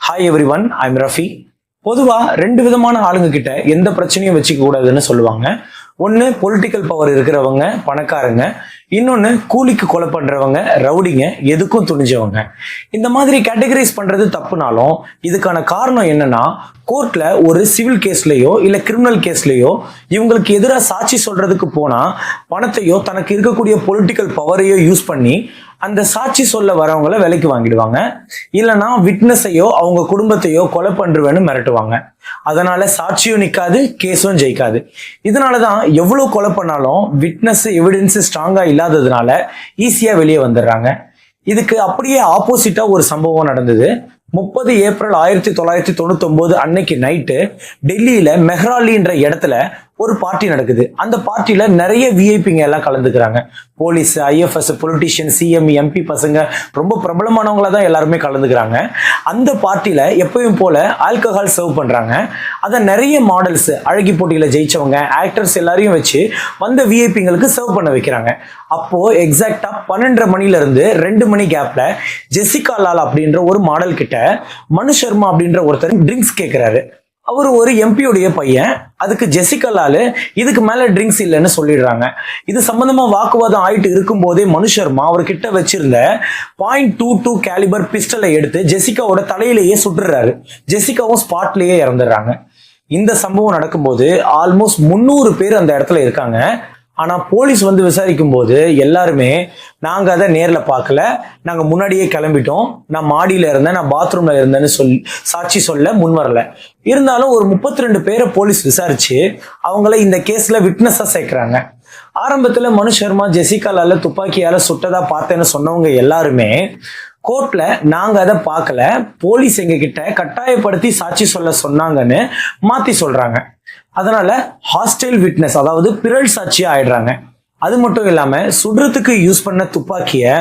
Hi every one, I'm Rafi. பொதுவாக ரெண்டு விதமான ஆளுங்க கிட்ட எந்த பிரச்சனையும் வச்சுக்க கூடாதுன்னு சொல்லுவாங்க. ஒன்று பொலிட்டிக்கல் பவர் இருக்கிறவங்க, பணக்காரங்க. இன்னொன்று கூலிக்கு கொலை பண்றவங்க, ரவுடிங்க, எதுக்கும் துணிஞ்சவங்க. இந்த மாதிரி கேட்டகரைஸ் பண்றது தப்புனாலும் இதுக்கான காரணம் என்னன்னா, கோர்ட்ல ஒரு சிவில் கேஸ்லயோ இல்ல கிரிமினல் கேஸ்லயோ இவங்களுக்கு எதிராக சாட்சி சொல்றதுக்கு போனா பணத்தையோ தனக்கு இருக்கக்கூடிய பொலிட்டிக்கல் பவரையோ யூஸ் பண்ணி அந்த சாட்சி சொல்ல வரவங்களை விலைக்கு வாங்கிடுவாங்க. இல்லைன்னா விட்னஸையோ அவங்க குடும்பத்தையோ கொலை பண்றவேன்னு மிரட்டுவாங்க. அதனால சாட்சியும் நிக்காது, கேஸும் ஜெயிக்காது. இதனாலதான் எவ்வளவு கொலை பண்ணாலும் விட்னஸ் எவிடன்ஸ் ஸ்ட்ராங்கா இல்லாததுனால ஈஸியா வெளியே வந்துடுறாங்க. இதுக்கு அப்படியே ஆப்போசிட்டா ஒரு சம்பவம் நடந்தது. 30 ஏப்ரல் 1999 அன்னைக்கு நைட்டு டெல்லியில மெஹ்ராலின்ற இடத்துல ஒரு பார்ட்டி நடக்குது. அந்த பார்ட்டியில நிறைய விஐபிங்க எல்லாம் கலந்துக்கிறாங்க. Police, IFS, politician, CM, MP பசங்க, ரொம்ப பிரபலமானவங்கள தான் எல்லாருமே கலந்துக்கிறாங்க. அந்த பார்ட்டியில எப்பயும் போல ஆல்கஹால் சர்வ் பண்றாங்க. அதை நிறைய மாடல்ஸ், அழகி போட்டியில ஜெயிச்சவங்க, ஆக்டர்ஸ் எல்லாரையும் வச்சு வந்த விஐபிங்களுக்கு சர்வ் பண்ண வைக்கிறாங்க. அப்போ எக்ஸாக்டா 12:30 மணில இருந்து 2 மணி கேப்ல ஜெசிகா லால் அப்படின்ற ஒரு மாடல் கிட்ட மனு சர்மா அப்படின்ற ஒருத்தர் ட்ரிங்க்ஸ் கேட்கிறாரு. அவர் ஒரு எம்பியோடைய பையன். அதுக்கு ஜெசிகா லால் இதுக்கு மேல ட்ரிங்க்ஸ் இல்லைன்னு சொல்லிடுறாங்க. இது சம்பந்தமா வாக்குவாதம் ஆயிட்டு இருக்கும் போதே மனு சர்மா அவர்கிட்ட வச்சிருந்த .22 கேலிபர் பிஸ்டலை எடுத்து ஜெசிகாவோட தலையிலேயே சுட்டுறாரு. ஜெசிகாவும் ஸ்பாட்லயே இறந்துடுறாங்க. இந்த சம்பவம் நடக்கும்போது ஆல்மோஸ்ட் 300 பேர் அந்த இடத்துல இருக்காங்க. ஆனா போலீஸ் வந்து விசாரிக்கும் போது எல்லாருமே, நாங்க அதை நேர்ல பார்க்கல, நாங்க முன்னாடியே கிளம்பிட்டோம், நான் மாடியில இருந்தேன், நான் பாத்ரூம்ல இருந்தேன்னு சொல்லி சாட்சி சொல்ல முன் வரல. இருந்தாலும் ஒரு 32 பேரை போலீஸ் விசாரிச்சு அவங்கள இந்த கேஸ்ல விட்னஸா சேர்க்கிறாங்க. ஆரம்பத்துல மனு சர்மா ஜெசிகா லால துப்பாக்கியால சுட்டதா பார்த்தேன்னு சொன்னவங்க எல்லாருமே கோர்ட்ல நாங்க அதை பார்க்கல, போலீஸ் எங்க கிட்ட கட்டாயப்படுத்தி சாட்சி சொல்ல சொன்னாங்கன்னு மாத்தி சொல்றாங்க. அதனால ஹாஸ்டைல் விட்னஸ், அதாவது பிறல் சாட்சியா ஆயிடுறாங்க. அது மட்டும் இல்லாம சுடுறதுக்கு யூஸ் பண்ண துப்பாக்கிய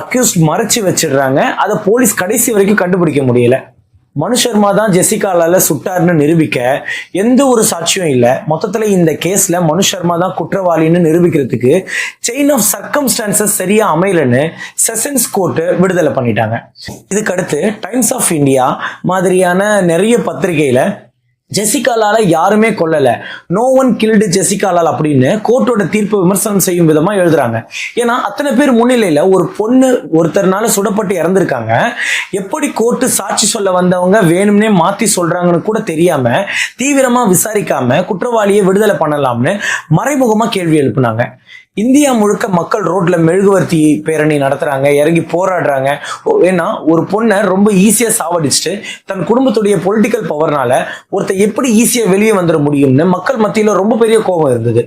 அக்யூஸ்ட் மறைச்சு வச்சிடுறாங்க. அதை போலீஸ் கடைசி வரைக்கும் கண்டுபிடிக்க முடியல. மனு சர்மா தான் ஜெசிகா லால சுட்டார்னு நிரூபிக்க எந்த ஒரு சாட்சியும் இல்லை. மொத்தத்துல இந்த கேஸ்ல மனு சர்மா தான் குற்றவாளின்னு நிரூபிக்கிறதுக்கு செயின் ஆஃப் சர்க்கம்ஸ்டான்சஸ் சரியா அமையலன்னு செஷன்ஸ் கோர்ட் விடுதலை பண்ணிட்டாங்க. இதுக்கு அடுத்து டைம்ஸ் ஆஃப் இந்தியா மாதிரியான நிறைய பத்திரிகையில ஜெசிகா லால யாருமே கொல்லல, no one killed Jessica Lall அப்படின்னு கோர்ட்டோட தீர்ப்பு விமர்சனம் செய்யும் விதமா எழுதுறாங்க. ஏன்னா அத்தனை பேர் முன்னிலையில ஒரு பொண்ணு ஒருத்தர்னால சுடப்பட்டு இறந்திருக்காங்க. எப்படி கோர்ட்டு சாட்சி சொல்ல வந்தவங்க வேணும்னே மாத்தி சொல்றாங்கன்னு கூட தெரியாம தீவிரமா விசாரிக்காம குற்றவாளியை விடுதலை பண்ணலாம்னு மறைமுகமா கேள்வி எழுப்புனாங்க. இந்தியா முழுக்க மக்கள் ரோட்ல மெழுகுவர்த்தி பேரணி நடத்துறாங்க, இறங்கி போராடுறாங்க. ஏன்னா ஒரு பொண்ணை ரொம்ப ஈஸியா சாவடிச்சுட்டு தன் குடும்பத்துடைய பொலிட்டிக்கல் பவர்னால ஒருத்தர் எப்படி ஈஸியா வெளியே வந்துட முடியும்னு மக்கள் மத்தியில ரொம்ப பெரிய கோபம் இருந்தது.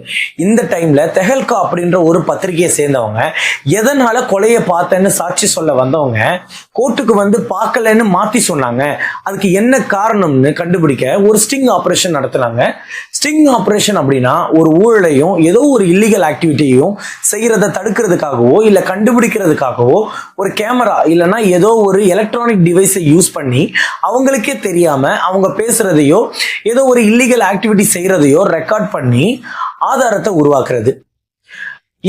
இந்த டைம்ல தெஹல்கா அப்படின்ற ஒரு பத்திரிகையை சேர்ந்தவங்க எதனால கொலையை பார்த்தேன்னு சாட்சி சொல்ல வந்தவங்க கோர்ட்டுக்கு வந்து பார்க்கலன்னு மாத்தி சொன்னாங்க. அதுக்கு என்ன காரணம்னு கண்டுபிடிக்க ஒரு ஸ்டிங் ஆபரேஷன் நடத்துனாங்க. ஸ்டிங் ஆபரேஷன் அப்படின்னா ஒரு ஊழலையும் ஏதோ ஒரு இல்லீகல் ஆக்டிவிட்டியையும் செய்யறதை தடுக்கிறதுக்காகவோ இல்ல கண்டுபிடிக்கிறதுக்காகவோ ஒரு கேமரா இல்லைன்னா ஏதோ ஒரு எலக்ட்ரானிக் டிவைஸை யூஸ் பண்ணி அவங்களுக்கே தெரியாம அவங்க பேசுறதையோ ஏதோ ஒரு இல்லீகல் ஆக்டிவிட்டி செய்யறதையோ ரெக்கார்ட் பண்ணி ஆதாரத்தை உருவாக்குறது.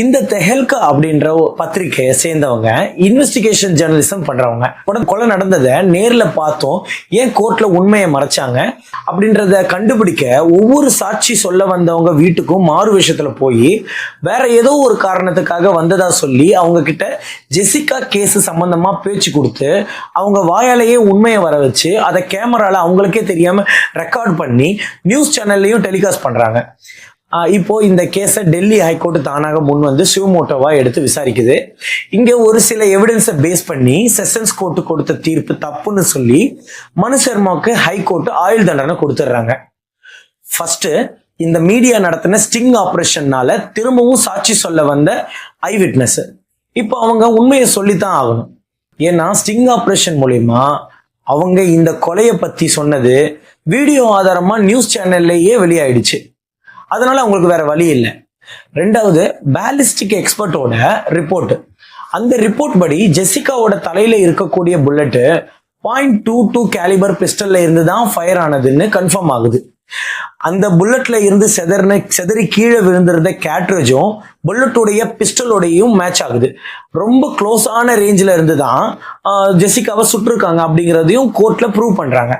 இந்த தெஹல்கா அப்படின்ற பத்திரிகையை சேர்ந்தவங்க இன்வெஸ்டிகேஷன் ஜேர்னலிசம் பண்றவங்க. கொலை நடந்ததை நேர்ல பார்த்தோம், ஏன் கோர்ட்ல உண்மையை மறைச்சாங்க அப்படின்றத கண்டுபிடிக்க ஒவ்வொரு சாட்சி சொல்ல வந்தவங்க வீட்டுக்கும் மாறு விஷயத்துல போய் வேற ஏதோ ஒரு காரணத்துக்காக வந்ததா சொல்லி அவங்க கிட்ட ஜெசிகா கேஸ் சம்பந்தமா பேச்சு கொடுத்து அவங்க வாயாலேயே உண்மையை வர வச்சு அதை கேமரால அவங்களுக்கே தெரியாம ரெக்கார்ட் பண்ணி நியூஸ் சேனல்லையும் டெலிகாஸ்ட் பண்றாங்க. இப்போ இந்த கேஸை டெல்லி ஹைகோர்ட் தானாக முன் வந்து சிவமோட்டோவா எடுத்து விசாரிக்குது. இங்க ஒரு சில எவிடன்ஸை பேஸ் பண்ணி செஷன்ஸ் கோர்ட்டு கொடுத்த தீர்ப்பு தப்புன்னு சொல்லி மனு சர்மாவுக்கு ஹைகோர்ட் ஆயுள் தண்டனை கொடுத்துட்றாங்க. ஃபர்ஸ்ட் இந்த மீடியா நடத்தின ஸ்டிங் ஆபரேஷன்னால திரும்பவும் சாட்சி சொல்ல வந்த ஐ விட்னஸ் இப்போ அவங்க உண்மையை சொல்லித்தான் ஆகணும். ஏன்னா ஸ்டிங் ஆபரேஷன் மூலியமா அவங்க இந்த கொலையை பத்தி சொன்னது வீடியோ ஆதாரமா நியூஸ் சேனல்லையே வெளியாயிடுச்சு. அதனால அவங்களுக்கு வேற வழி இல்லை. ரெண்டாவது பேலிஸ்டிக் எக்ஸ்பர்ட்டோட ரிப்போர்ட். அந்த ரிப்போர்ட் படி ஜெசிகாவோட தலையில இருக்கக்கூடிய புல்லட்டு .22 கேலிபர் பிஸ்டல்ல இருந்து தான் ஃபயர் ஆனதுன்னு கன்ஃபார்ம் ஆகுது. அந்த புல்லட்ல இருந்து செதறி கீழே விழுந்திருந்த கேட்ரேஜும் புல்லட்டுடைய பிஸ்டலோடையும் மேட்ச் ஆகுது. ரொம்ப க்ளோஸான ரேஞ்சில் இருந்து தான் ஜெசிகாவை சுட்டிருக்காங்க அப்படிங்கிறதையும் கோர்ட்ல ப்ரூவ் பண்றாங்க.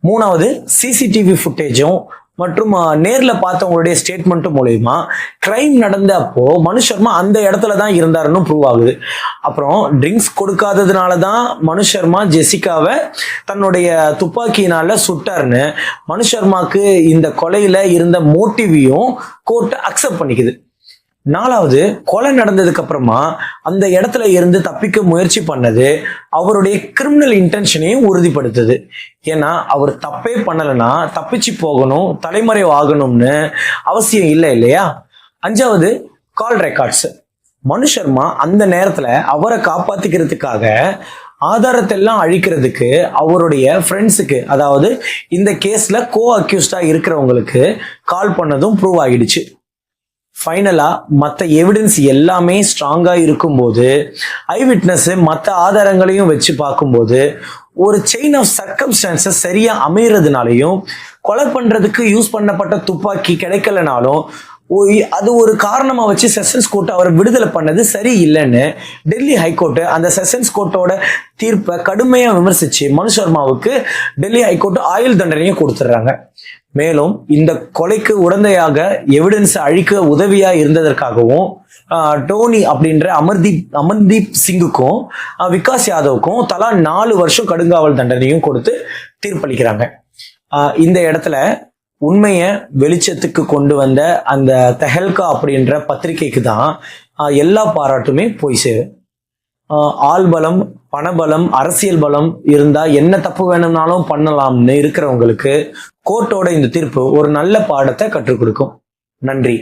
மூணாவது, சிசிடிவி ஃபுட்டேஜும் மற்றும் நேர்ல பார்த்தவங்களுடைய ஸ்டேட்மெண்ட் மூலயமா கிரைம் நடந்த அப்போ மனு சர்மா அந்த இடத்துல தான் இருந்தாருன்னு ப்ரூவ் ஆகுது. அப்புறம் ட்ரிங்க்ஸ் கொடுக்காததுனால தான் மனு சர்மா ஜெசிகாவை தன்னுடைய துப்பாக்கியினால சுட்டாருன்னு மனு சர்மாக்கு இந்த கொலையில இருந்த மோட்டிவையும் கோர்ட் அக்செப்ட் பண்ணிக்குது. நாலாவது, கொலை நடந்ததுக்கு அப்புறமா அந்த இடத்துல இருந்து தப்பிக்க முயற்சி பண்ணது அவருடைய கிரிமினல் இன்டென்ஷனையும் உறுதிப்படுத்துது. ஏன்னா அவர் தப்பே பண்ணலைன்னா தப்பிச்சு போகணும், தலைமறைவு ஆகணும்னு அவசியம் இல்லை இல்லையா. அஞ்சாவது, கால் ரெக்கார்ட்ஸ். மனு சர்மா அந்த நேரத்துல அவரை காப்பாத்திக்கிறதுக்காக ஆதாரத்தை எல்லாம் அழிக்கிறதுக்கு அவருடைய ஃப்ரெண்ட்ஸுக்கு, அதாவது இந்த கேஸ்ல கோ அக்யூஸ்டா இருக்கிறவங்களுக்கு கால் பண்ணதும் ப்ரூவ் ஆகிடுச்சு. ஃபைனலா மற்ற எவிடன்ஸ் எல்லாமே ஸ்ட்ராங்கா இருக்கும்போது, ஐ விட்னஸ் மற்ற ஆதாரங்களையும் வச்சு பார்க்கும்போது ஒரு செயின் ஆஃப் சர்க்கம்ஸ்டான்சஸ் சரியா அமைகிறதுனாலையும் கொலை பண்றதுக்கு யூஸ் பண்ணப்பட்ட துப்பாக்கி கிடைக்கலனாலும் அது ஒரு காரணமா வச்சு செஷன்ஸ் கோர்ட் அவரை விடுதலை பண்ணது சரி இல்லைன்னு டெல்லி ஹைகோர்ட் அந்த செஷன்ஸ் கோர்ட்டோட தீர்ப்பை கடுமையா விமர்சிச்சு மனு சர்மாவுக்கு டெல்லி ஹைகோர்ட் ஆயுள் தண்டனையும் கொடுத்துட்றாங்க. மேலும் இந்த கொலைக்கு உடந்தையாக எவிடன்ஸ் அழிக்க உதவியா இருந்ததற்காகவும் டோனி அப்படின்ற அமர்தீப் சிங்குக்கும் விகாஸ் யாதவுக்கும் தலா 4 வருஷம் கடுங்காவல் தண்டனையும் கொடுத்து தீர்ப்பளிக்கிறாங்க. இந்த இடத்துல உண்மையை வெளிச்சத்துக்கு கொண்டு வந்த அந்த தெஹல்கா அப்படின்ற பத்திரிகைக்கு தான் எல்லா பாராட்டுமே போய் சேரும். ஆள்பலம், பணபலம், அரசியல் பலம் இருந்தா என்ன தப்பு வேணும்னாலும் பண்ணலாம்னு இருக்கிறவங்களுக்கு கோர்ட்டோட இந்த தீர்ப்பு ஒரு நல்ல பாடத்தை கற்றுக் கொடுக்கும். நன்றி.